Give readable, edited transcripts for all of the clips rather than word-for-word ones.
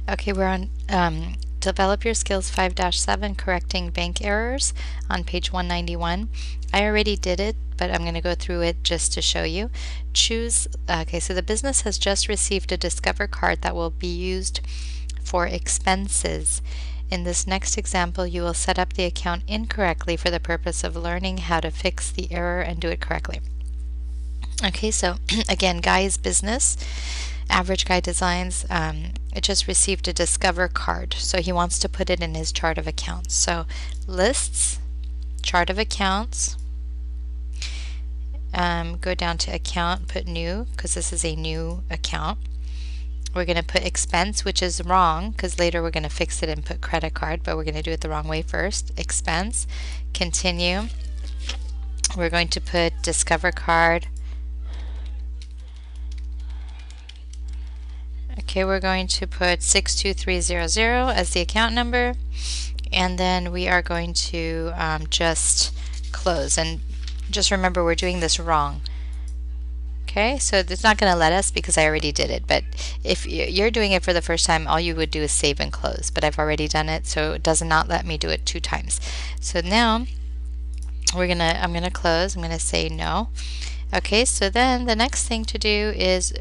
Okay, we're on Develop Your Skills 5-7, Correcting Bank Errors on page 191. I already did it, but I'm going to go through it just to show you. Okay, so the business has just received a Discover card that will be used for expenses. In this next example, you will set up the account incorrectly for the purpose of learning how to fix the error and do it correctly. Okay, so again, Guy's business, Average Guy Designs, it just received a Discover card, so he wants to put it in his chart of accounts. So lists, chart of accounts, go down to account, put new, because this is a new account. We're going to put expense, which is wrong, because later we're going to fix it and put credit card, but we're going to do it the wrong way first. Expense, continue. We're going to put Discover card. Okay, we're going to put 62300 as the account number, and then we are going to just close. And just remember, we're doing this wrong. Okay, so it's not going to let us because I already did it, but if you're doing it for the first time, all you would do is save and close, but I've already done it, so it does not let me do it 2 times. So now I'm gonna close. I'm gonna say no. Okay, so then the next thing to do is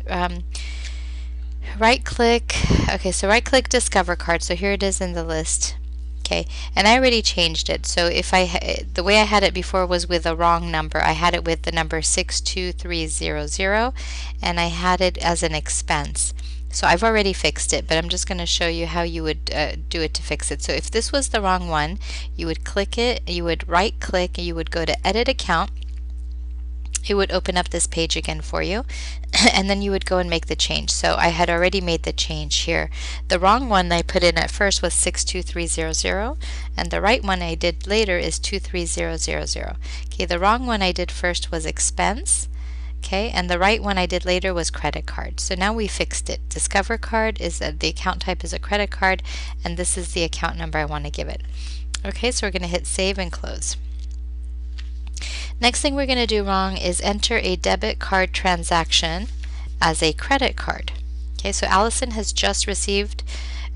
right click. Okay, so right click Discover card. So here it is in the list. Okay, and I already changed it. So if the way I had it before was with a wrong number. I had it with the number 62300, and I had it as an expense. So I've already fixed it, but I'm just going to show you how you would do it to fix it. So if this was the wrong one, you would click it, you would right click, and you would go to Edit Account. It would open up this page again for you, and then you would go and make the change. So I had already made the change here. The wrong one I put in at first was 62300, and the right one I did later is 23000. Okay, the wrong one I did first was expense. Okay, and the right one I did later was credit card. So now we fixed it. Discover card is the account type is a credit card, and this is the account number I want to give it. Okay, so we're going to hit save and close. Next thing we're going to do wrong is enter a debit card transaction as a credit card. Okay, so Allison has just received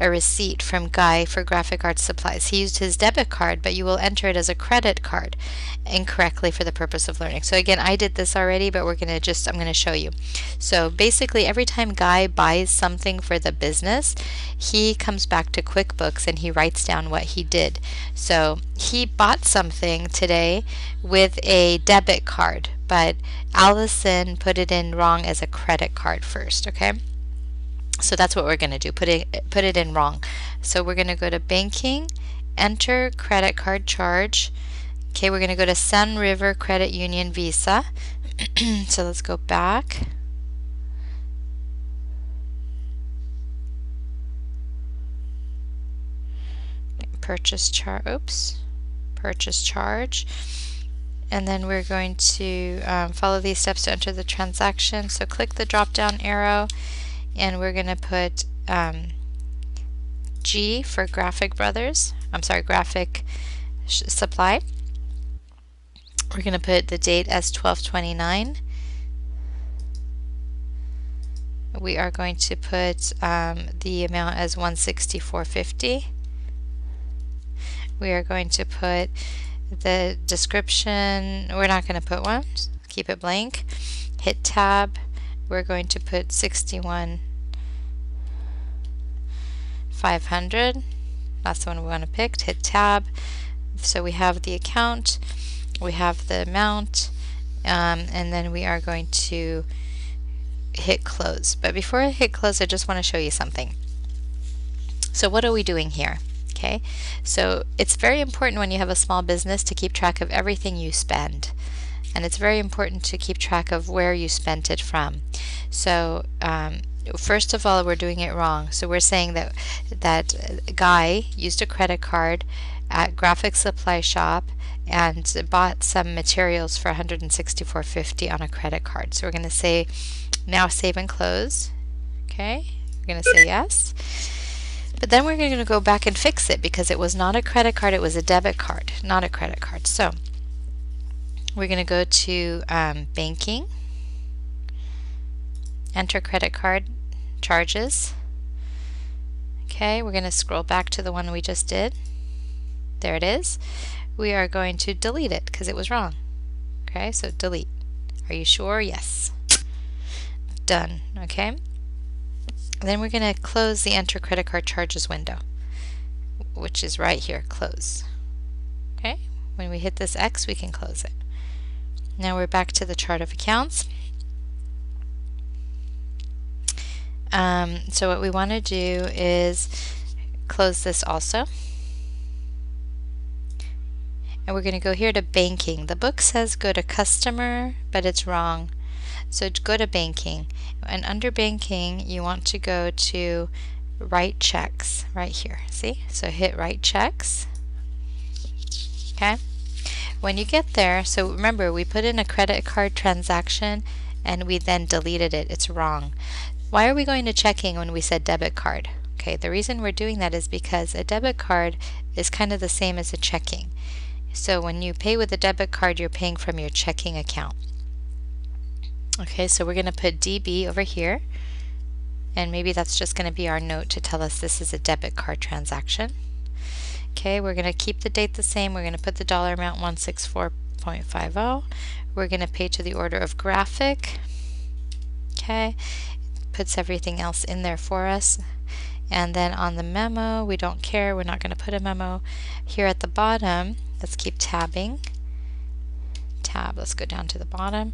a receipt from Guy for graphic arts supplies. He used his debit card, but you will enter it as a credit card incorrectly for the purpose of learning. So again, I did this already, but I'm going to show you. So basically, every time Guy buys something for the business, he comes back to QuickBooks and he writes down what he did. So he bought something today with a debit card, but Allison put it in wrong as a credit card first, okay? So that's what we're going to do, put it in wrong. So we're going to go to banking, enter credit card charge. Okay, we're going to go to Sun River Credit Union Visa. So let's go back. Purchase charge, and then we're going to follow these steps to enter the transaction. So click the drop down arrow, and we're going to put G for Graphic Supply. We're going to put the date as 12/29. We are going to put the amount as $164.50. We are going to put the description. We're not going to put one. Keep it blank. Hit tab. We're going to put 61,500. That's the one we want to pick. Hit tab. So we have the account, we have the amount, and then we are going to hit close. But before I hit close, I just want to show you something. So what are we doing here? Okay, so it's very important when you have a small business to keep track of everything you spend. And it's very important to keep track of where you spent it from. So first of all, we're doing it wrong. So we're saying that Guy used a credit card at Graphic Supply Shop and bought some materials for $164.50 on a credit card. So we're going to say now save and close. Okay, we're going to say yes. But then we're going to go back and fix it because it was not a credit card, it was a debit card, not a credit card. So we're going to go to banking, enter credit card charges. Okay, we're going to scroll back to the one we just did. There it is. We are going to delete it because it was wrong. Okay, so delete. Are you sure? Yes. Done. Okay. Then we're going to close the enter credit card charges window, which is right here, close. Okay, when we hit this X, we can close it. Now we're back to the chart of accounts. So what we want to do is close this also. And we're going to go here to banking. The book says go to customer, but it's wrong. So go to banking. And under banking, you want to go to write checks right here. See? So hit write checks. Okay? When you get there, so remember we put in a credit card transaction and we then deleted it. It's wrong. Why are we going to checking when we said debit card? Okay, the reason we're doing that is because a debit card is kind of the same as a checking. So when you pay with a debit card, you're paying from your checking account. Okay, so we're going to put DB over here, and maybe that's just going to be our note to tell us this is a debit card transaction. Okay, we're going to keep the date the same. We're going to put the dollar amount 164.50. We're going to pay to the order of graphic. Okay, puts everything else in there for us. And then on the memo, we don't care. We're not going to put a memo. Here at the bottom, let's keep tabbing. Tab, let's go down to the bottom.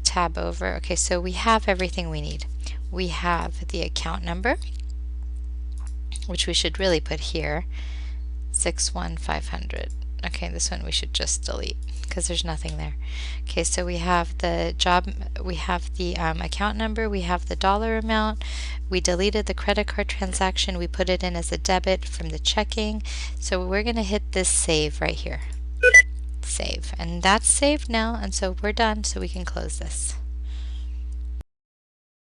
Tab over. Okay, so we have everything we need. We have the account number, which we should really put here, 61500. Okay, this one we should just delete because there's nothing there. Okay, so we have the job, we have the account number, we have the dollar amount, we deleted the credit card transaction, we put it in as a debit from the checking. So we're going to hit this save right here. Save, and that's saved now, and so we're done, so we can close this.